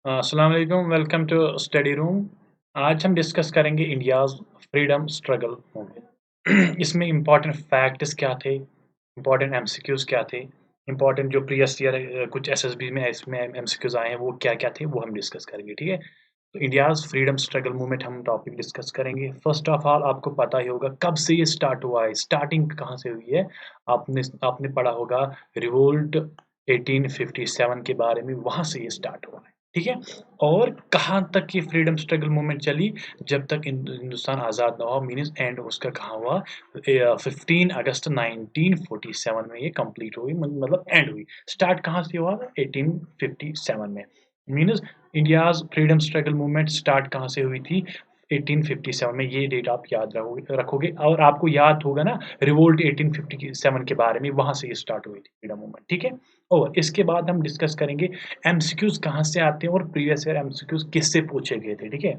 अस्सलाम वालेकुम, welcome to study room. आज हम डिस्कस करेंगे इंडियाज़ फ्रीडम स्ट्रगल मूवमेंट। इसमें इम्पोर्टेंट फैक्ट्स क्या थे, इम्पोर्टेंट एमसीक्यूज़ क्या थे, इम्पोर्टेंट जो प्रीवियस ईयर कुछ एसएसबी में इसमें एमसीक्यूज़ आए हैं वो क्या-क्या थे वो हम डिस्कस करेंगे, ठीक है? तो इंडियाज़ फ्रीडम स्ट्रगल मूवमेंट हम टॉपिक डिस्कस करेंगे। फर्स्ट ऑफ ऑल आपको पता ही होगा कब से ये स्टार्ट हुआ है, स्टार्टिंग कहाँ से हुई है? आपने आपने पढ़ा होगा रिवोल्ट 1857 के बारे में, वहाँ से ये स्टार्ट हुआ है, ठीक है? और कहाँ तक ये फ्रीडम स्ट्रगल मूवमेंट चली, जब तक हिंदुस्तान आज़ाद ना हुआ, मीन्स एंड उसका कहाँ हुआ? 15 अगस्त 1947 में ये कंप्लीट हुई, मतलब एंड हुई। स्टार्ट कहाँ से हुआ? 1857 में। Means India's freedom struggle movement start कहाँ से हुई थी? 1857 में। ये डेट आप याद रखोगे और आपको याद होगा ना रिवोल्ट 1857 के बारे में, वहाँ से ये स्टार्ट हुई थी फ्रीडम मूवमेंट, ठीक है? और इसके बाद हम डिस्कस करेंगे एमसीक्यूज़ कहाँ से आते हैं और प्रीवियस ईयर एमसीक्यूज़ किससे पूछे गए थे, ठीक है?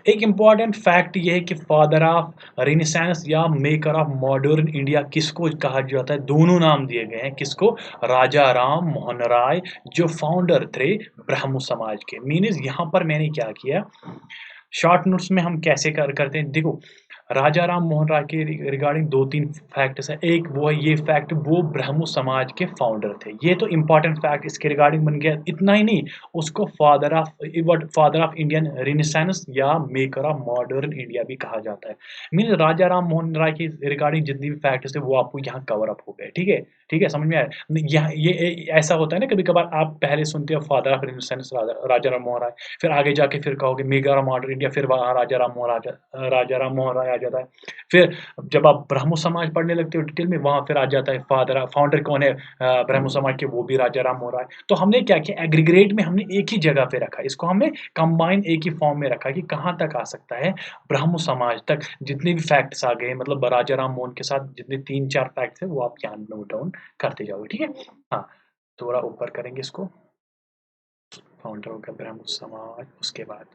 एक इम्पॉर्टेंट फैक्ट ये है कि फादर ऑफ रेनेसांस या मेकर ऑफ मॉडर्न इंडिया किसको कहा जाता है? दोनों नाम दिए गए हैं। किसको? राजा राम मोहन राय, जो फाउंडर थे ब्राह्मो समाज के। मीन्स यहाँ पर मैंने क्या किया, शॉर्ट नोट्स में हम कैसे करते हैं, देखो राजा राम मोहन राय के रिगार्डिंग 2-3 फैक्ट्स हैं। एक वो है ये फैक्ट, वो ब्राह्मो समाज के फाउंडर थे। ये तो इम्पोर्टेंट फैक्ट इसके रिगार्डिंग बन गया। इतना ही नहीं, उसको फादर ऑफ इंडियन रिनेसांस या मेकर ऑफ मॉडर्न इंडिया भी कहा जाता है। मीन्स राजा राम मोहन राय के रिगार्डिंग जितनी भी फैक्ट्स थे वो आपको यहाँ कवर अप हो गए, ठीक है? ठीक है, समझ में आया? यहाँ ये ऐसा होता है ना, कभी-कभार आप पहले सुनते हो फादर ऑफ रिनेसांस राजा राम मोहन राय, फिर आगे जाके फिर कहोगे मेगा मॉडर्न इंडिया, फिर वहाँ राजा राम मोहन राय आ जाता है। फिर जब आप ब्राह्मो समाज पढ़ने लगते हो डिटेल में, वहाँ फिर आ जाता है फाउंडर कौन है ब्राह्मो समाज के, वो भी राजा राम मोहन राय। तो हमने क्या किया, एग्रीगेट में हमने एक ही जगह पे रखा, इसको हमने कंबाइन एक ही फॉर्म में रखा कि कहाँ तक आ सकता है ब्राह्मो समाज तक। जितने भी फैक्ट्स आ गए, मतलब राजा राम मोहन के साथ जितने 3-4 फैक्ट्स हैं वो आप यहाँ नोट डाउन करते जाओगे, ठीक है? हाँ, थोड़ा ऊपर करेंगे इसको। फाउंडर हो गया ब्रह्म समाज, उसके बाद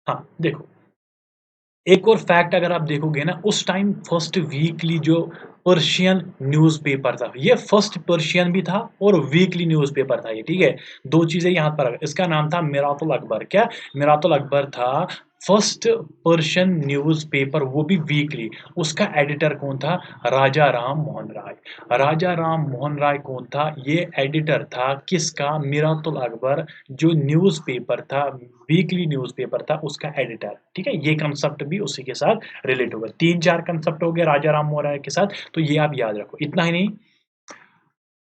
हाँ, देखो एक और फैक्ट अगर आप देखोगे ना, उस टाइम फर्स्ट वीकली जो पर्शियन न्यूज़पेपर था, ये फर्स्ट पर्शियन भी था और वीकली न्यूज़पेपर था ये, ठीक है? 2 चीज़ें यहाँ पर, इसका नाम था मिरातुल अकबर। क्या? मिरातुल अकबर था फर्स्ट पर्शियन न्यूज़पेपर, वो भी वीकली। उसका एडिटर कौन था? राजा राम मोहन राय। राजा राम मोहन राय कौन था? ये एडिटर था किसका? मिरातुल अकबर, जो न्यूज़पेपर था, वीकली न्यूज़पेपर था, उसका एडिटर, ठीक है? ये कांसेप्ट भी उसी के साथ रिलेट होगा। 3-4 कांसेप्ट हो गए राजा राम मोहन राय के साथ, तो ये आप याद रखो। इतना ही नहीं,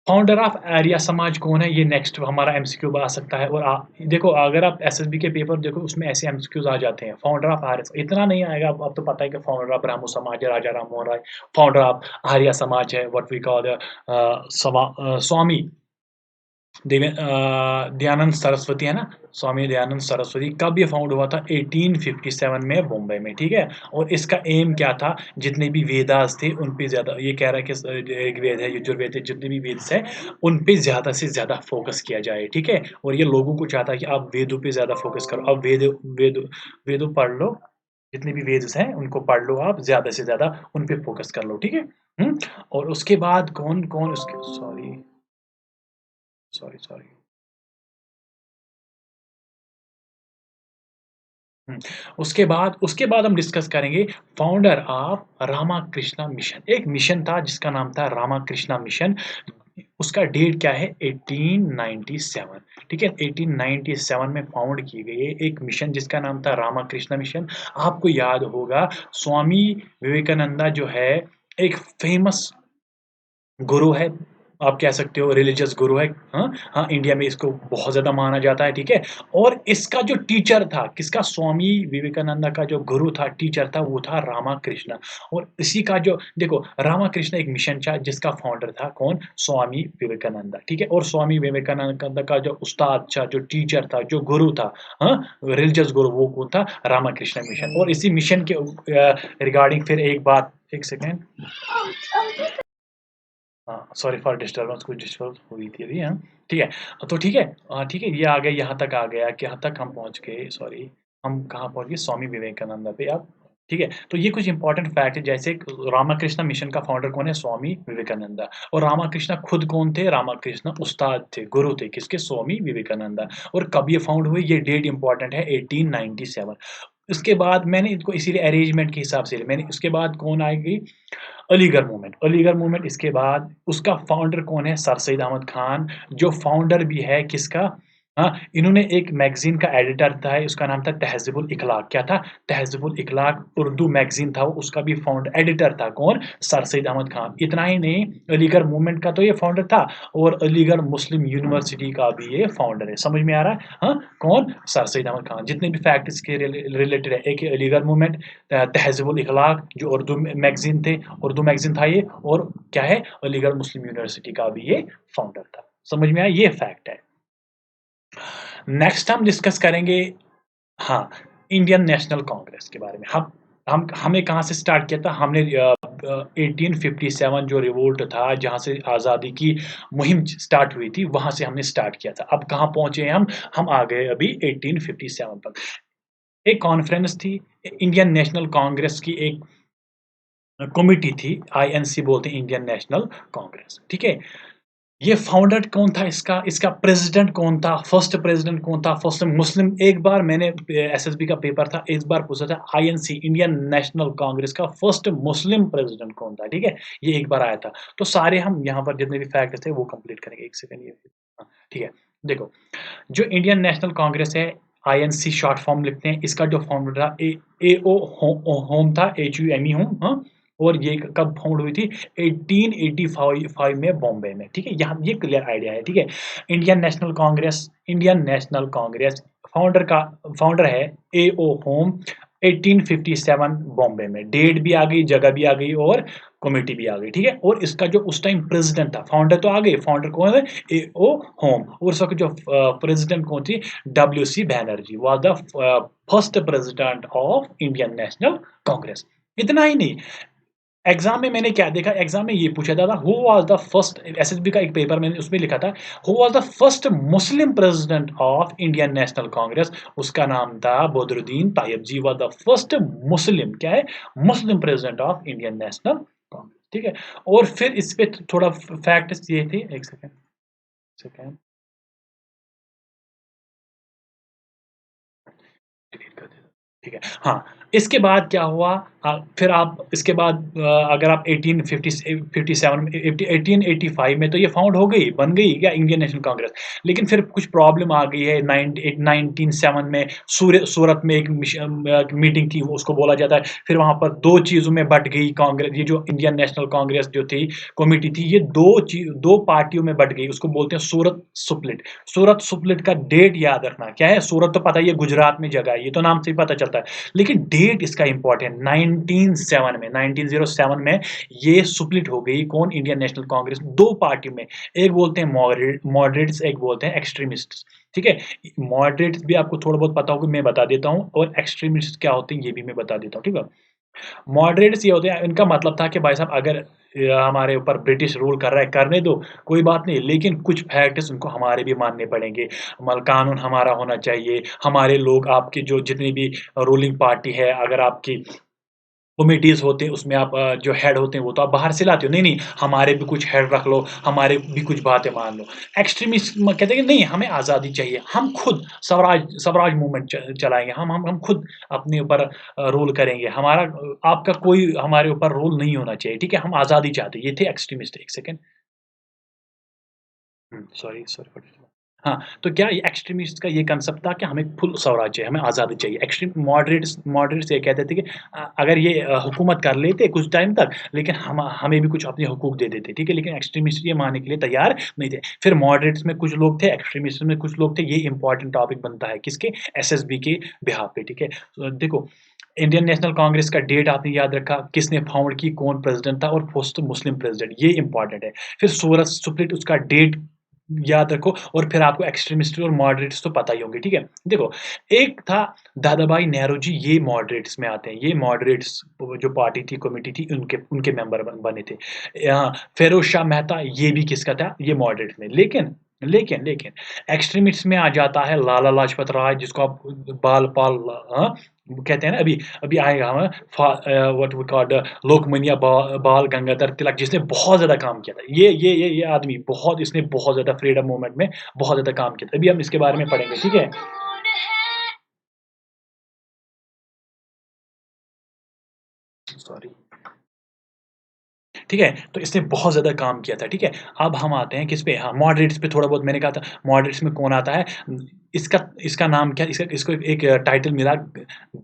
फाउंडर ऑफ आर्य समाज कौन है? ये नेक्स्ट हमारा एमसीक्यू आ सकता है। और देखो अगर आप एसएसबी के पेपर देखो, उसमें ऐसे एमसीक्यूज़ आ जाते हैं। फाउंडर ऑफ आर्य, इतना नहीं आएगा, अब तो पता है कि फाउंडर ऑफ ब्राह्मो समाज है राजा राम मोहन राय, फाउंडर ऑफ आर्य समाज है what we call Swami Dayanand Saraswati है ना, स्वामी दयानंद सरस्वती। कब ये फाउंड हुआ था? 1857 में बॉम्बे में, ठीक है? और इसका एम क्या था? जितने भी वेदास थे उन पे ज़्यादा, ये कह रहा है कि ऋग्वेद है, यजुर्वेद है, जितने भी वेद्स हैं उन पे ज़्यादा से ज़्यादा फोकस किया जाए, ठीक है? और ये लोगों को चाहता है कि आप वेदों पे ज़्यादा फोकस करो। अब वेद वेदों पढ़ लो, जितने भी वेद्स हैं उनको पढ़ लो, आप ज़्यादा से ज़्यादा उन पे फोकस कर लो, ठीक है? हुँ? और उसके बाद कौन-कौन उसके सॉरी, सॉरी। हुँ, उसके बाद हम डिस्कस करेंगे फाउंडर ऑफ रामाकृष्णा मिशन। एक मिशन था जिसका नाम था रामाकृष्णा मिशन। उसका डेट क्या है? 1897, ठीक है? 1897 में फाउंड की गई है एक मिशन जिसका नाम था रामाकृष्णा मिशन। आपको याद होगा स्वामी विवेकानंदा जो है, एक फेमस गुरु है, आप कह सकते हो रिलीजियस गुरु है। हाँ, हाँ, इंडिया में इसको बहुत ज़्यादा माना जाता है, ठीक है? और इसका जो टीचर था, किसका? स्वामी विवेकानंदा का जो गुरु था, टीचर था, वो था रामाकृष्ण। और इसी का जो देखो, रामाकृष्ण एक मिशन था जिसका फाउंडर था कौन? स्वामी विवेकानंदा, ठीक है? और स्वामी विवेकानंद का जो उस्ताद था, जो टीचर था, जो गुरु था, हाँ, रिलीजियस गुरु, वो कौन था? रामाकृष्ण मिशन। और इसी मिशन के रिगार्डिंग फिर एक बात, 1 सेकंड। हाँ, सॉरी फॉर डिस्टर्बेंस, कुछ डिस्टर्बेंस हुई थी अभी, हाँ, ठीक है। तो ठीक है, ठीक है, ये आ गए, यहाँ तक आ गया, कि यहाँ तक हम पहुँच गए, सॉरी, हम कहाँ पहुँच गए? स्वामी विवेकानंद पे। अब ठीक है? तो ये कुछ इंपॉर्टेंट फैक्ट है, जैसे रामाकृष्ण मिशन का फाउंडर कौन है? स्वामी विवेकानंद। और रामाकृष्ण खुद कौन थे? रामाकृष्ण उस्ताद थे, गुरु थे, किसके? स्वामी विवेकानंद। और कब ये फाउंड हुए? ये डेट इंपॉर्टेंट है, 1897। उसके बाद मैंने इनको इसीलिए अरेंजमेंट के हिसाब से मैंने, उसके बाद कौन आएगी? अलीगढ़ मूवमेंट। अलीगढ़ मूवमेंट इसके बाद, उसका फाउंडर कौन है? सर सैयद अहमद खान, जो फाउंडर भी है किसका? हाँ, इन्होंने एक मैगज़ीन का एडिटर था, उसका नाम था तहज़्ज़ुबुल इख़लाक़। क्या था? तहज़्ज़ुबुल इख़लाक़ उर्दू मैगज़ीन था, उसका भी एडिटर था कौन? सर सैयद अहमद खान। इतना ही नहीं, अलीगढ़ मूवमेंट का तो ये फाउंडर था, और अलीगढ़ मुस्लिम यूनिवर्सिटी का भी ये फाउंडर है। समझ में आ रहा है? हाँ, कौन? सर सैयद अहमद खान। जितने भी फैक्ट इसके रिलेटेड है, एक है अलीगढ़ मूवमेंट, तहज़्ज़ुबुल इख़लाक़ जो उर्दू मैगज़ीन थे, उर्दू मैगज़ीन था ये, और क्या है? अलीगढ़ मुस्लिम यूनिवर्सिटी का भी ये फाउंडर था। समझ में आया? ये फैक्ट है। नेक्स्ट हम डिस्कस करेंगे, हाँ, इंडियन नेशनल कांग्रेस के बारे में। हमने कहाँ से स्टार्ट किया था? हमने 1857 जो रिवोल्ट था, जहाँ से आज़ादी की मुहिम स्टार्ट हुई थी, वहाँ से हमने स्टार्ट किया था। अब कहाँ पहुँचे हैं हम? हम आ गए अभी 1857 तक। एक कॉन्फ्रेंस थी, इंडियन नेशनल कांग्रेस की एक कमिटी थी, आईएनसी बोलते हैं, इंडियन नेशनल कांग्रेस, ठीक है? ये फाउंडर कौन था इसका? इसका प्रेज़िडेंट कौन था? फर्स्ट प्रेज़िडेंट कौन था? First Muslim. एक बार मैंने एसएसबी का पेपर था, इस बार पूछा था आईएनसी इंडियन नेशनल कांग्रेस का फर्स्ट मुस्लिम प्रेज़िडेंट कौन था? ठीक है? ये एक बार आया था। तो सारे हम यहाँ पर जितने भी फैक्ट्स थे वो कंप्लीट करेंगे। 1 सेकंड ये, हाँ, ठीक है। देखो, जो इंडियन नेशनल कांग्रेस है, आईएनसी शॉर्ट फॉर्म लिखते हैं। इसका जो फाउंडर था एओ होम था, एचयूएमई होम, हाँ? और ये कब फाउंड हुई थी? 1885 में बॉम्बे में, ठीक है? यहाँ ये क्लियर आइडिया है, ठीक है? इंडियन नेशनल कांग्रेस फाउंडर है एओ होम, 1857 बॉम्बे में। डेट भी आ गई, जगह भी आ गई, और कमिटी भी आ गई, ठीक है? और इसका जो उस टाइम प्रेज़िडेंट था, फाउंडर तो आ गए, फाउंडर कौन है? एओ होम। और उस वक़्त जो प्रेज़िडेंट कौन थी? WC Banerjee was the first president of Indian National Congress. इतना ही नहीं, एग्ज़ाम में मैंने क्या देखा, एग्ज़ाम में ये पूछा जाता, who was the first, SSB का एक पेपर मैंने उसमें लिखा था, who was the first Muslim president of Indian National Congress? उसका नाम था Badruddin Tyab ji, was the first Muslim, क्या है? Muslim president of Indian National Congress, ठीक है? और फिर इस पे थोड़ा फैक्ट्स ये थे, 1 सेकंड, सेकंड, डिलीट कर देता हूँ। ठीक है, हाँ, इसके बाद क्या हुआ? फिर आप इसके बाद अगर आप 1857 में 1885 में तो ये फाउंड हो गई, बन गई क्या इंडियन नेशनल कांग्रेस। लेकिन फिर कुछ प्रॉब्लम आ गई है, 1907 में सूरत में एक मीटिंग थी, उसको बोला जाता है। फिर वहाँ पर 2 चीज़ों में बँट गई कांग्रेस, ये जो इंडियन नेशनल कांग्रेस जो थी, कमिटी थी, ये 2 पार्टियों में बँट गई। उसको बोलते हैं सूरत स्प्लिट। सूरत स्प्लिट का डेट याद रखना, क्या है? सूरत तो पता ही है, गुजरात में जगह है, ये तो नाम से ही पता चलता है। लेकिन डेट इसका इम्पोर्टेंट, 1907 में ये स्प्लिट हो गई, कौन? इंडियन नेशनल कांग्रेस 2 पार्टी में। एक बोलते हैं मॉडरेट्स, एक बोलते हैं एक्सट्रीमिस्ट्स, ठीक है? मॉडरेट्स भी आपको थोड़ा बहुत पता होगा, मैं बता देता हूँ, और एक्सट्रीमिस्ट्स क्या होते हैं ये भी मैं बता देता हूँ, ठीक है? मॉडरेट्स ये होते हैं, इनका मतलब था कि भाई साहब, अगर हमारे ऊपर ब्रिटिश रूल कर रहा है, करने दो, कोई बात नहीं, लेकिन कुछ फैक्ट्स उनको हमारे भी मानने पड़ेंगे। कानून हमारा होना चाहिए, हमारे लोग, आपके जो जितनी भी रूलिंग पार्टी है, अगर आपकी कमिटीज़ होते हैं, उसमें आप जो हेड होते हैं, वो तो आप बाहर से लाते हो। नहीं, नहीं, हमारे भी कुछ हेड रख लो, हमारे भी कुछ बातें मान लो। एक्सट्रीमिस्ट कहते हैं कि नहीं, हमें आज़ादी चाहिए, हम खुद स्वराज मूवमेंट चलाएँगे, हम खुद अपने ऊपर रूल करेंगे, आपका कोई हमारे ऊपर रूल नहीं होना चाहिए, ठीक है? हम आज़ादी चाहते हैं, ये थे extremist. 1 second. Sorry, sorry for disturb. हाँ, तो क्या ये एक्सट्रीमिस्ट का ये कांसेप्ट था कि हमें फुल स्वराज चाहिए, हमें आज़ादी चाहिए। एक्सट्रीम मॉडरेट्स ये कहते थे कि अगर ये हुकूमत कर लेते कुछ टाइम तक, लेकिन हमें भी कुछ अपने हुकूक दे देते, ठीक है? लेकिन एक्सट्रीमिस्ट ये मानने के लिए तैयार नहीं थे। फिर मॉडरेट्स में कुछ लोग थे, एक्सट्रीमिस्ट में कुछ लोग थे, ये इम्पोर्टेंट टॉपिक बनता है किसके? एसएसबी के बिहाफ़ पे, ठीक है? देखो, इंडियन नेशनल कांग्रेस का डेट आपने याद रखा, किसने फाउंड की, कौन प्रेज़िडेंट था, और फर्स्ट मुस्लिम प्रेज़िडेंट, ये इम्पोर्टेंट है। फिर सूरत स्प्लिट, उसका डेट याद रखो, और फिर आपको एक्सट्रीमिस्ट और मॉडरेट्स तो पता ही होंगे, ठीक है? देखो, एक था दादाभाई नेहरू जी, ये मॉडरेट्स में आते हैं। ये मॉडरेट्स जो पार्टी थी, कमिटी थी, उनके उनके मेंबर बने थे। फिरोज़ शाह मेहता, ये भी किसका था? ये मॉडरेट में। लेकिन लेकिन लेकिन एक्सट्रीमिस्ट में आ जाता है लाला लाजपत राय, जिसको आप बाल पाल हाँ, कहते हैं ना, अभी अभी आएगा हमें व्हाट वी कॉल्ड लोकमान्य बाल गंगाधर तिलक, जिसने बहुत ज़्यादा काम किया था। ये आदमी बहुत, इसने बहुत ज़्यादा फ्रीडम मूवमेंट में बहुत ज़्यादा काम किया था। अभी हम इसके बारे में पढ़ेंगे, ठीक है? सॉरी। ठीक है? तो इसने बहुत ज़्यादा काम किया था, ठीक है? अब हम आते हैं किस पे, हाँ, मॉडरेट्स पे थोड़ा बहुत मैंने कहा था, मॉडरेट्स में कौन आता है? इसका इसका नाम क्या, इसका इसको एक टाइटल मिला,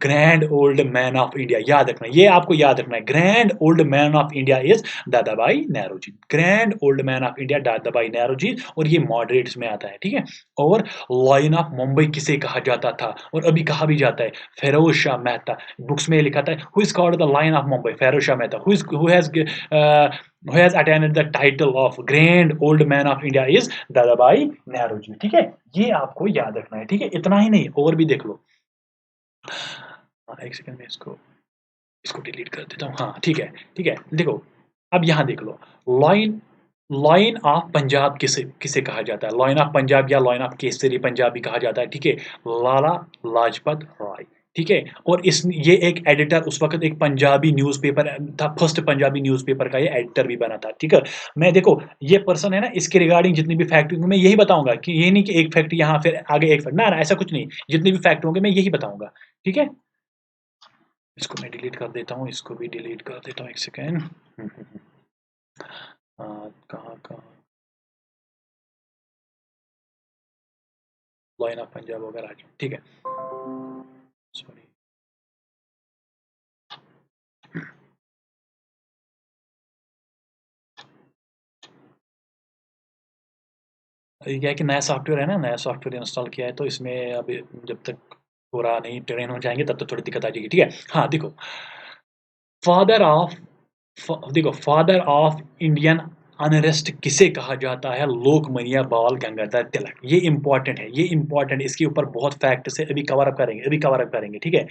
grand old man of India, याद रखना, ये आपको याद रखना है, grand old man of India is Dadabhai Nehru ji, grand old man of India Dadabhai Nehru ji, और ये मॉडरेट्स में आता है, ठीक है? और लायन ऑफ मुंबई किसे कहा जाता था, और अभी कहा भी जाता है? फिरोज़ शाह मेहता, बुक्स में लिखा था, who is called the lion of Mumbai, Firoz Shah Mehta, uh, who has attained the title of Grand Old Man of India is Dadabhai Nehru ji, ठीक है? ये आपको याद रखना है, ठीक है? इतना ही नहीं, और भी देख लो। एक सेकंड में इसको इसको डिलीट कर देता हूँ। हाँ, ठीक है, ठीक है। देखो, अब यहाँ देख लो, लॉइन लॉइन ऑफ पंजाब किसे किसे कहा जाता है? लॉइन ऑफ पंजाब या लॉइन ऑफ केसरी पंजाब भी कहा जाता है, ठीक है? लाला लाजपत राय, ठीक है? और इस ये एक एडिटर, उस वक़्त एक पंजाबी न्यूज़पेपर था, फर्स्ट पंजाबी न्यूज़पेपर का ये एडिटर भी बना था, ठीक है? मैं देखो, ये पर्सन है ना, इसके रिगार्डिंग जितनी भी फैक्ट होंगी मैं यही बताऊँगा, कि ये नहीं कि एक फैक्ट यहाँ फिर आगे एक फैक्ट, ना, ऐसा कुछ नहीं। जितने भी फैक्ट होंगे मैं यही बताऊँगा, ठीक है? इसको मैं डिलीट कर देता हूँ, इसको भी डिलीट कर देता हूँ, 1 सेकंड। कहाँ लाइन ऑफ पंजाब वगैरह आ जाए, ठीक है? सॉरी। ये क्या है कि नया सॉफ्टवेयर है ना, नया सॉफ्टवेयर इंस्टॉल किया है, तो इसमें अभी जब तक पूरा नहीं ट्रेन हो जाएँगे तब तक थोड़ी दिक्कत आ जाएगी, ठीक है? हाँ, देखो, फादर ऑफ देखो, फादर ऑफ इंडियन अनरेस्ट किसे कहा जाता है? लोकमान्य बाल गंगाधर तिलक। ये इम्पोर्टेंट है, ये इम्पोर्टेंट है, इसके ऊपर बहुत फैक्ट्स है, अभी कवर अप करेंगे, ठीक है?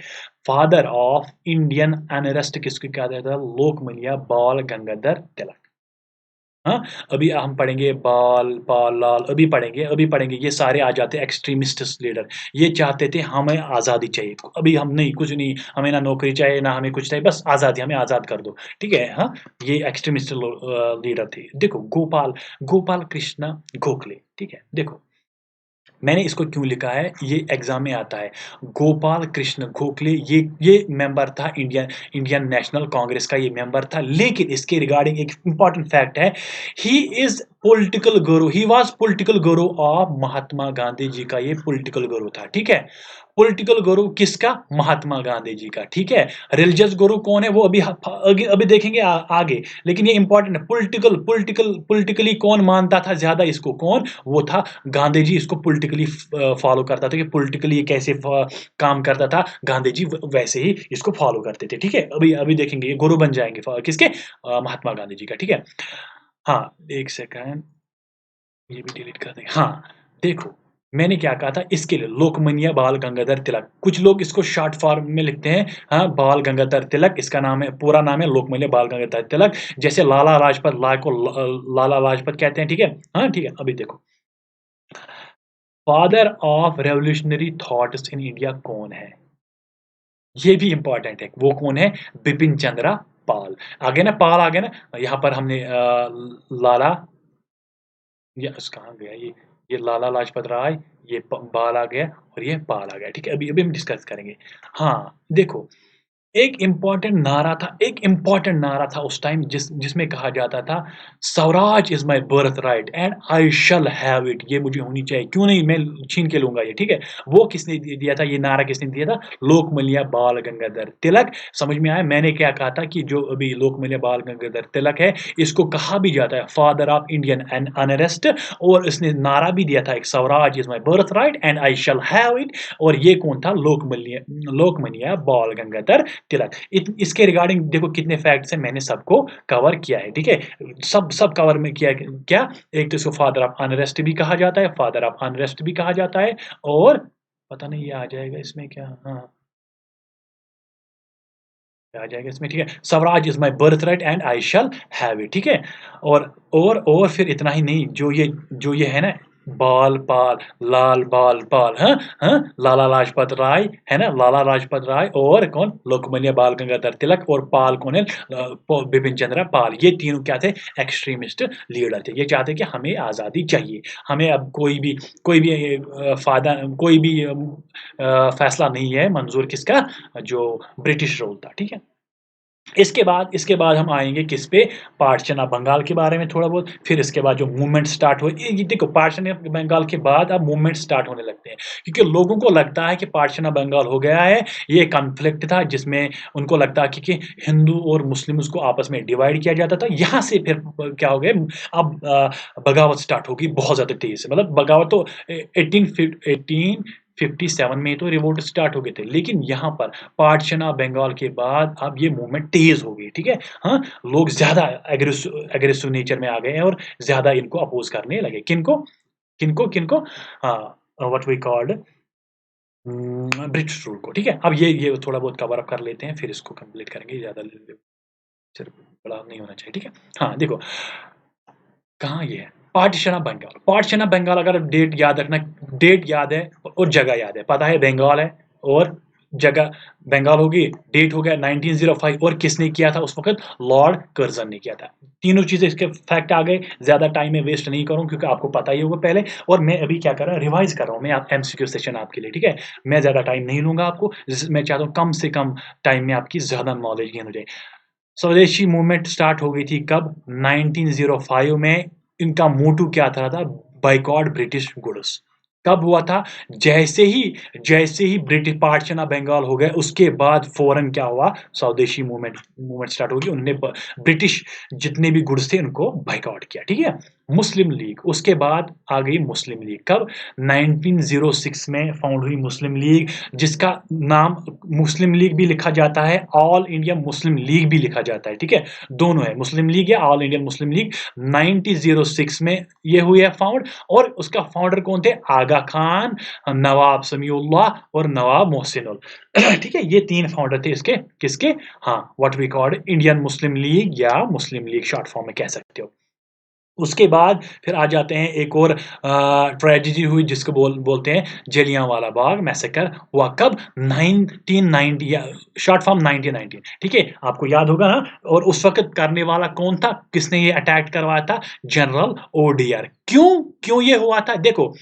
फादर ऑफ इंडियन अनरेस्ट किसको कहा जाता है? लोकमान्य बाल गंगाधर तिलक। हाँ, अभी हम पढ़ेंगे बाल, पाल, लाल, अभी पढ़ेंगे, ये सारे आ जाते हैं एक्सट्रीमिस्ट लीडर। ये चाहते थे हमें आज़ादी चाहिए, अभी हम नहीं, कुछ नहीं, हमें ना नौकरी चाहिए, ना हमें कुछ चाहिए, बस आज़ादी, हमें आज़ाद कर दो, ठीक है? हाँ, ये एक्सट्रीमिस्ट लीडर थे। देखो, गोपाल कृष्ण गोखले, ठीक है? देखो, मैंने इसको क्यों लिखा है, ये एग्ज़ाम में आता है। गोपाल कृष्ण गोखले, ये मेंबर था, इंडियन नेशनल कांग्रेस का ये मेंबर था, लेकिन इसके रिगार्डिंग एक इम्पोर्टेंट फैक्ट है, he is political Guru, he was political Guru of Mahatma Gandhi ji का ये पॉलिटिकल गुरु था, ठीक है? पॉलिटिकल गुरु किसका? महात्मा गांधी जी का, ठीक है? रिलीजियस गुरु कौन है, वो अभी देखेंगे आगे, लेकिन ये इम्पोर्टेंट है। पॉलिटिकली कौन मानता था ज़्यादा इसको, कौन? वो था गांधी जी, इसको पॉलिटिकली फॉलो करता था, कि पॉलिटिकली ये कैसे काम करता था, गांधी जी वैसे ही इसको फॉलो करते थे, ठीक है? अभी अभी देखेंगे, ये गुरु बन जाएंगे किसके? महात्मा गांधी जी का, ठीक है? हाँ, एक सेकंड, ये भी डिलीट कर देंगे। हाँ, देखो, मैंने क्या कहा था, इसके लिए लोकमान्य बाल गंगाधर तिलक, कुछ लोग इसको शॉर्ट फॉर्म में लिखते हैं, हाँ, बाल गंगाधर तिलक, इसका नाम है, पूरा नाम है लोकमान्य बाल गंगाधर तिलक, जैसे लाला लाजपत राय को लाला लाजपत कहते हैं, ठीक है? हाँ, ठीक है, अभी देखो, father of revolutionary thoughts in India कौन है? ये भी इम्पोर्टेंट है, वो कौन है? बिपिन चंद्रा पाल। आगे ना, पाल आ गया ना, यहाँ पर हमने लाला, ये कहाँ गया ये लाला लाजपत राय, ये बाल आ गया, और ये पाल आ गया, ठीक है? अभी अभी हम डिस्कस करेंगे। हाँ, देखो, एक इम्पोर्टेंट नारा था उस टाइम, जिसमें कहा जाता था, Swaraj is my birth right and I shall have it, ये मुझे होनी चाहिए, क्यों नहीं, मैं छीन के लूँगा ये, ठीक है? वो किसने दिया था, ये नारा किसने दिया था? लोकमान्य बाल गंगाधर तिलक। समझ में आया मैंने क्या कहा था, कि जो अभी लोकमान्य बाल गंगाधर तिलक है, इसको कहा भी जाता है father of Indian an unrest, और इसने नारा भी दिया था एक, Swaraj is my birth right and I shall have it, और ये कौन था? लोकमान्य बाल गंगाधर तिलक। इसके रिगार्डिंग देखो कितने फैक्ट्स हैं, मैंने सबको कवर किया है, ठीक है? सब सब कवर में किया है। क्या? एक तो इसको फादर ऑफ अनरेस्ट भी कहा जाता है, फादर ऑफ अनरेस्ट भी कहा जाता है, और पता नहीं ये आ जाएगा इसमें क्या, हाँ, आ जाएगा इसमें, ठीक है? Swaraj is my birth right and I shall have it, ठीक है? और फिर इतना ही नहीं, जो ये है ना, बाल पाल, लाल बाल पाल, हाँ, हाँ, लाला लाजपत राय, है ना? लाला लाजपत राय और कौन? लोकमान्य बाल गंगाधर तिलक और पाल कौन है? बिपिन चंद्र पाल। ये तीनों क्या थे? एक्सट्रीमिस्ट लीडर थे। ये चाहते कि हमें आज़ादी चाहिए। हमें अब कोई भी फैसला नहीं है मंज़ूर किसका? जो ब्रिटिश रूल था, ठीक है? इसके बाद हम आएँगे किस पे? पाठशाला बंगाल के बारे में थोड़ा बहुत, फिर इसके बाद जो मूवमेंट स्टार्ट हुए ये देखो पाठशाला बंगाल के बाद अब मूवमेंट स्टार्ट होने लगते हैं। क्योंकि लोगों को लगता है कि पाठशाला बंगाल हो गया है, ये कॉन्फ्लिक्ट था जिसमें उनको लगता है कि हिंदू और मुस्लिम्स को आपस में डिवाइड किया जाता था। यहाँ से फिर क्या हो गया अब बगावत स्टार्ट होगी बहुत ज़्यादा तेज़ से। मतलब बगावत तो 1857 में तो रिवोल्ट स्टार्ट हो गए थे। लेकिन यहाँ पर पाठशाला बंगाल के बाद अब ये मूवमेंट तेज़ हो गई, ठीक है? हाँ, लोग ज़्यादा एग्रेसिव नेचर में आ गए हैं और ज़्यादा इनको अपोज़ करने लगे। किनको? किनको किनको? हाँ, what we called British rule को, ठीक है? अब ये थोड़ा बहुत कवर अप कर लेते हैं, फिर इसको कंप्लीट करेंगे, ज़्यादा सिर बड़ा नहीं होना चाहिए, ठीक है? हाँ, देखो कहाँ ये है? पाठशाला बंगाल। पाठशाला बंगाल अगर डेट याद रखना, डेट याद है और जगह याद है। पता है बंगाल है और जगह बंगाल होगी, डेट हो गया 1905 और किसने किया था उस वक़्त? लॉर्ड कर्ज़न ने किया था। तीनों चीज़ें इसके फैक्ट आ गए, ज़्यादा टाइम मैं वेस्ट नहीं करूँ क्योंकि आपको पता ही होगा पहले और मैं अभी क्या कर रहा हूँ रिवाइज़ कर रहा हूँ मैं आप एमसीक्यू सेशन आपके लिए, ठीक है? मैं ज़्यादा टाइम नहीं लूँगा आपको, मैं चाहता हूँ कम से कम टाइम में आपकी ज़्यादा नॉलेज गेन हो जाए। स्वदेशी मूवमेंट स्टार्ट हो गई थी कब? 1905 में। इनका मोटो क्या था? Boycott British goods. कब हुआ था? जैसे ही ब्रिटिश पाठशाला बंगाल हो गए, उसके बाद फ़ौरन क्या हुआ? स्वदेशी मूवमेंट मूवमेंट स्टार्ट होगी। उन्होंने ब्रिटिश जितने भी गुड्स थे उनको बॉयकॉट किया, ठीक है? मुस्लिम लीग, उसके बाद आ गई मुस्लिम लीग। कब? 1906 में फाउंड हुई मुस्लिम लीग, जिसका नाम मुस्लिम लीग भी लिखा जाता है, ऑल इंडिया मुस्लिम लीग भी लिखा जाता है, ठीक है? दोनों है, मुस्लिम लीग या ऑल इंडियन मुस्लिम लीग। 1906 में ये हुई है फाउंड और उसका फाउंडर कौन थे? आगा खान, नवाब समीउल्लाह और नवाब मोहसिनुल। ठीक है? ये 3 फाउंडर थे इसके, किसके? हाँ, what we called Indian Muslim League या मुस्लिम लीग शॉर्ट फॉर्म में कह सकते हो। उसके बाद फिर आ जाते हैं एक और ट्रेजेडी हुई जिसको बोलते हैं जलियांवाला बाग मैसेकर। हुआ कब? 1990 या शॉर्ट फॉर्म 1919, ठीक है? आपको याद होगा ना? और उस वक़्त करने वाला कौन था? किसने ये अटैक करवाया था? जनरल ओडियर। क्यों ये हुआ था? देखो,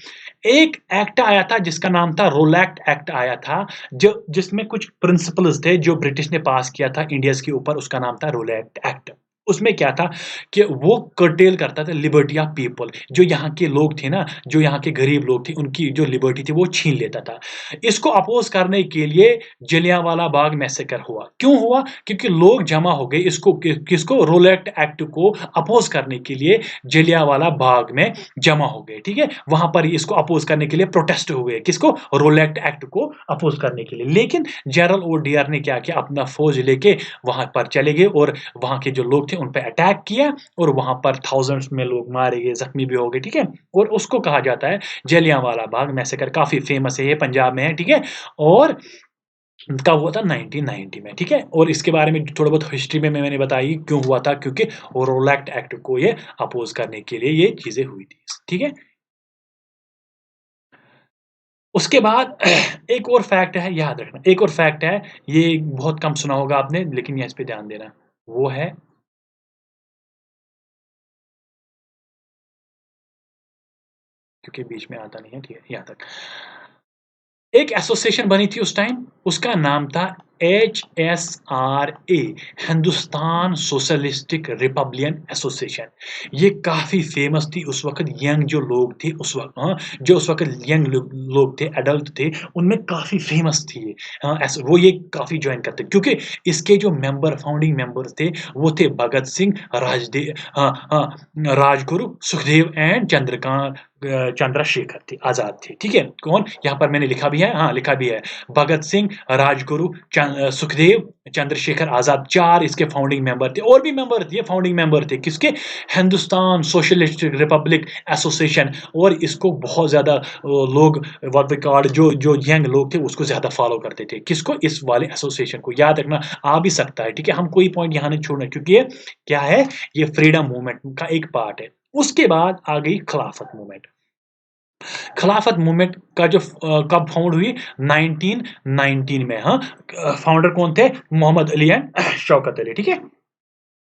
एक एक्ट आया था जिसका नाम था रोलैक्ट एक्ट आया था, जो जिसमें कुछ प्रिंसिपल्स थे जो ब्रिटिश ने पास किया था इंडियंस के ऊपर, उसका नाम था रोलैक्ट एक्ट। उसमें क्या था कि वो कर्टेल करता था लिबर्टी ऑफ पीपल। जो यहाँ के लोग थे ना, जो यहाँ के गरीब लोग थे, उनकी जो लिबर्टी थी वो छीन लेता था। इसको अपोज़ करने के लिए जलियांवाला बाग मैसेकर हुआ। क्यों हुआ? क्योंकि लोग जमा हो गए इसको किसको? रोलैक्ट एक्ट को अपोज़ करने के लिए जलियांवाला बाग में जमा हो गए, ठीक है? वहाँ पर इसको अपोज़ करने के लिए प्रोटेस्ट हुए। किसको? रोलैक्ट एक्ट को अपोज़ करने के लिए। लेकिन जनरल ओडियर ने क्या किया? अपना फ़ौज लेके वहाँ पर चले गए और वहाँ के जो लोग थे उन पे अटैक किया और वहाँ पर थाउज़ेंड्स में लोग मारे गए, ज़ख्मी भी हो गए, ठीक है? और उसको कहा जाता है जलियांवाला बाग मैसेकर। काफ़ी फ़ेमस है, ये पंजाब में है, ठीक है? और कब हुआ था? 1990 में, ठीक है? और इसके बारे में थोड़ा बहुत हिस्ट्री में मैंने बताई क्यों हुआ था, क्योंकि रोलैक्ट एक्ट को ये अपोज़ करने के लिए ये चीज़ें हुई थी, ठीक है? उसके बाद एक और फैक्ट है, याद रखना, एक और फैक्ट है, ये बहुत कम सुना होगा आपने लेकिन ये इस पे ध्यान देना। वो है क्योंकि बीच में आता नहीं है, ठीक है? यहाँ तक। एक एसोसिएशन बनी थी उस टाइम, उसका नाम था HSRA, Hindustan socialistic Republican association. ये काफ़ी फ़ेमस थी उस वक़्त, यंग जो लोग थे उस वक़्त, हाँ, जो उस वक़्त यंग लोग थे, एडल्ट थे, उनमें काफ़ी फ़ेमस थी ये। हाँ, वो ये काफ़ी जॉइन करते क्योंकि इसके जो फाउंडिंग मेंबर्स थे, वो थे भगत सिंह, हाँ, हाँ, राजगुरु, सुखदेव एंड चंद्रशेखर थे, आज़ाद थे, ठीक है? कौन? यहाँ पर मैंने लिखा भी है, हाँ, लिखा भी है। भगत सिंह, राजगुरु, सुखदेव, चंद्रशेखर आज़ाद 4 इसके फाउंडिंग मेंबर थे। और भी मेंबर थे, ये फाउंडिंग मेंबर थे किसके? Hindustan socialistic Republic association. और इसको बहुत ज़्यादा लोग व्हाट वी कॉल्ड जो यंग लोग थे उसको ज़्यादा फॉलो करते थे। किसको? इस वाले एसोसिएशन को। याद रखना आ भी सकता है, ठीक है? हम कोई पॉइंट यहाँ नहीं छोड़ना क्योंकि ये क्या है? ये फ्रीडम मूवमेंट का एक पार्ट है। उसके बाद आ गई खिलाफत मूवमेंट। खिलाफत मूवमेंट का जो कब फाउंड हुई 1919 में। हाँ, फाउंडर कौन थे? मोहम्मद अली एंड शौकत अली, ठीक है।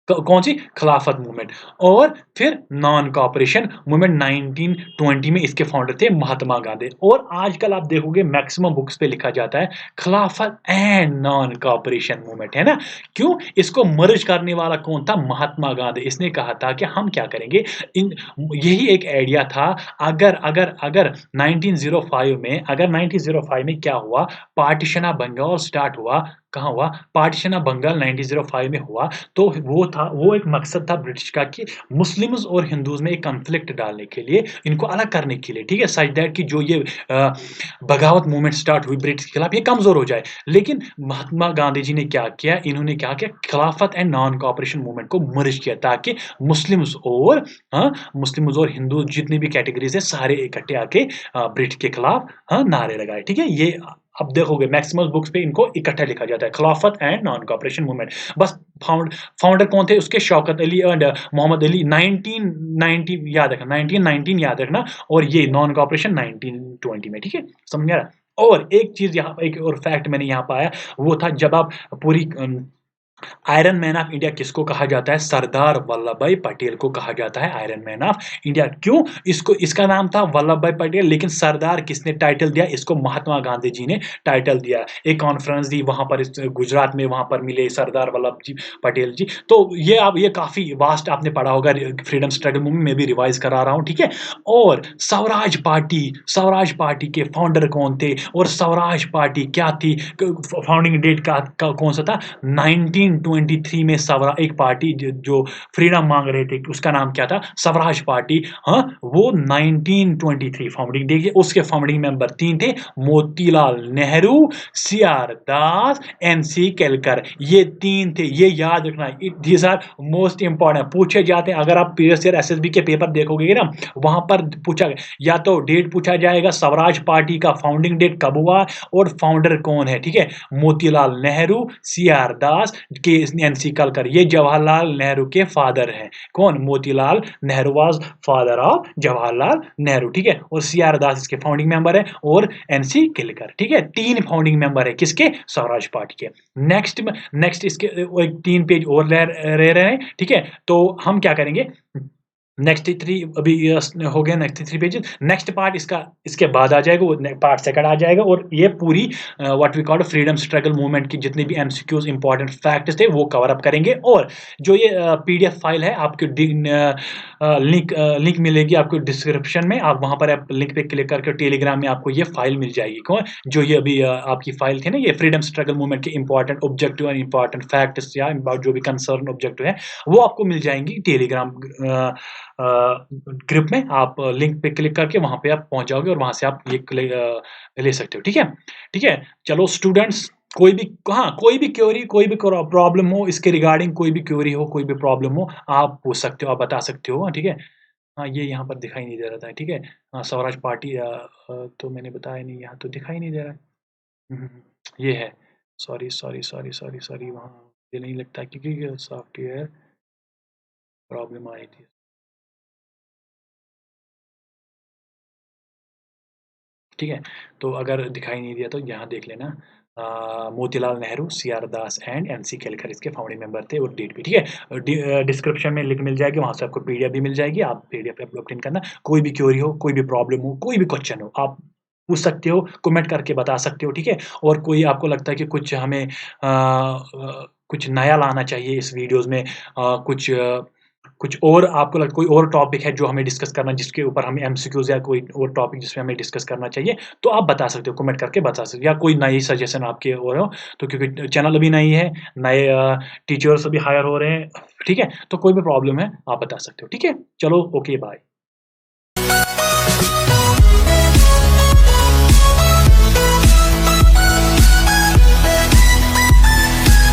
कौन सी? खिलाफत मूवमेंट। और फिर नॉन कॉपरेशन मूवमेंट 1920 में इसके फाउंडर थे महात्मा गांधी। और आजकल आप देखोगे मैक्सिमम बुक्स पे लिखा जाता है खिलाफत एंड नॉन कॉपरेशन मूवमेंट, है ना। क्यों? इसको मर्ज करने वाला कौन था? महात्मा गांधी। इसने कहा था कि हम क्या करेंगे, इन यही एक आइडिया था। अगर अगर अगर 1905 में क्या हुआ, पार्टीशन ऑफ बंगाल स्टार्ट हुआ। कहाँ हुआ? पार्टीशन ऑफ बंगाल 1905 में हुआ। तो वो एक मकसद था ब्रिटिश का कि मुस्लिम्स और हिंदूज में एक कॉन्फ्लिक्ट डालने के लिए, इनको अलग करने के लिए, ठीक है, सच दैट कि जो ये बगावत मूवमेंट स्टार्ट हुई ब्रिटिश के खिलाफ, ये कमजोर हो जाए। लेकिन महात्मा गांधी जी ने क्या किया, इन्होंने क्या किया, खिलाफत एंड नॉन कॉपरेशन मूवमेंट को मर्ज किया ताकि मुस्लिम्स और मुस्लिम्स और हिंदू जितनी भी कैटेगरीज है सारे इकट्ठे आके ब्रिटिश के खिलाफ नारे लगाए, ठीक है। ये अब देखोगे मैक्सिमम बुक्स पे इनको इकट्ठा लिखा जाता है, खिलाफत एंड नॉन कॉपरेशन मूवमेंट। बस फाउंडर कौन थे उसके? शौकत अली एंड मोहम्मद अली। 1990 याद रखना, 1919 याद रखना। और ये नॉन कॉपरेशन 1920 में, ठीक है, समझ आ रहा। और एक चीज यहाँ, एक और फैक्ट मैंने यहाँ पाया, वो था जब आप पूरी आयरन मैन ऑफ इंडिया किसको कहा जाता है? सरदार वल्लभ भाई पटेल को कहा जाता है आयरन मैन ऑफ इंडिया। क्यों? इसको, इसका नाम था वल्लभ भाई पटेल, लेकिन सरदार किसने टाइटल दिया इसको? महात्मा गांधी जी ने टाइटल दिया। एक कॉन्फ्रेंस दी वहां पर गुजरात में, वहां पर मिले सरदार वल्लभ जी पटेल जी। तो ये आप, ये काफी वास्ट आपने पढ़ा होगा फ्रीडम स्ट्रगल मूवमेंट में भी रिवाइज करा रहा हूं, ठीक है। और स्वराज पार्टी के फाउंडर कौन थे और स्वराज पार्टी क्या थी? फाउंडिंग डेट का कौन सा था? 1923 में स्वराज एक पार्टी जो फ्रीडम मांग रहे थे, उसका नाम क्या था? स्वराज पार्टी। हाँ, वो 1923 फाउंडिंग डे, उसके फाउंडिंग मेंबर 3 थे, मोतीलाल नेहरू, सीआर दास, एनसी केलकर। ये 3 थे, ये याद रखना। दीज आर मोस्ट इंपॉर्टेंट, पूछे जाते हैं। अगर आप प्रीवियस ईयर एसएसबी के पेपर देखोगे ना, वहां पर पूछा या तो डेट पूछा जाएगा, स्वराज पार्टी का फाउंडिंग डेट कब हुआ और फाउंडर कौन है, ठीक है। मोतीलाल नेहरू, सीआर दास, के एनसी कलकर। ये जवाहरलाल नेहरू के फादर हैं। कौन? Motilal Nehru was father of Jawaharlal Nehru, ठीक है। और सीआर दास इसके फाउंडिंग मेंबर है और एनसी केलकर, ठीक है। 3 फाउंडिंग मेंबर है किसके? स्वराज पार्टी के। नेक्स्ट इसके 3 पेज और रह रहे हैं, ठीक है। तो हम क्या करेंगे, नेक्स्ट 3 अभी हो गया, नेक्स्ट 3 पेजेस। नेक्स्ट पार्ट इसका इसके बाद आ जाएगा, वो पार्ट सेकंड आ जाएगा। और ये पूरी what we call freedom struggle movement की जितने भी एमसीक्यूज इंपॉर्टेंट फैक्ट्स थे वो कवर अप करेंगे। और जो ये पीडीएफ फाइल है आपके लिंक मिलेगी आपको डिस्क्रिप्शन में। आप वहां पर आप लिंक पे क्लिक करके टेलीग्राम में आपको ये फाइल मिल जाएगी। कौन? जो ये अभी आपकी फाइल थी ना, ये फ्रीडम स्ट्रगल मूवमेंट के इंपॉर्टेंट ऑब्जेक्टिव और इंपॉर्टेंट फैक्ट्स या जो भी कंसर्न ऑब्जेक्टिव है वो आपको मिल जाएंगी टेलीग्राम ग्रुप में। आप लिंक पे क्लिक करके वहां पे आप पहुंच जाओगे और वहां से आप ये ले सकते हो, ठीक है। ठीक है, चलो स्टूडेंट्स, कोई भी, हाँ, कोई भी क्वेरी, कोई भी प्रॉब्लम हो इसके रिगार्डिंग, कोई भी क्वेरी हो, कोई भी प्रॉब्लम हो, आप पूछ सकते हो, आप बता सकते हो, ठीक है। हाँ, ये यहाँ पर दिखाई नहीं दे रहा था, ठीक है। हाँ, स्वराज पार्टी तो मैंने बताया नहीं, यहाँ तो दिखाई नहीं दे रहा है। ये है, sorry sorry sorry sorry sorry, वहाँ मुझे नहीं लगता क्योंकि सॉफ्टवेयर प्रॉब्लम आई थी। ठीक है, तो अगर दिखाई नहीं दिया तो यहाँ देख लेना। Motilal Nehru, CR Das and NC Kelkar इसके फाउंडिंग मेंबर थे और डेट भी, ठीक है। डिस्क्रिप्शन में लिंक मिल जाएगी, वहाँ से आपको पीडीएफ भी मिल जाएगी, आप पीडीएफ पे ऑब्टेन करना। कोई भी क्वेरी हो, कोई भी प्रॉब्लम हो, कोई भी क्वेश्चन हो, आप पूछ सकते हो, कमेंट करके बता सकते हो, ठीक है। और कोई आपको लगता है कि कुछ हमें कुछ नया लाना चाहिए इस वीडियोज़ में, कुछ और आपको लगता कोई और टॉपिक है जो हमें डिस्कस करना, जिसके ऊपर हमें एमसीक्यूज या कोई और टॉपिक जिसमें हमें डिस्कस करना चाहिए, तो आप बता सकते हो, कमेंट करके बता सकते हो। या कोई नई सजेशन आपके और हो, तो क्योंकि चैनल अभी नई है, नए टीचर्स अभी हायर हो रहे हैं, ठीक है। तो कोई भी प्रॉब्लम है आप बता सकते हो, ठीक है। चलो, ओके, बाय।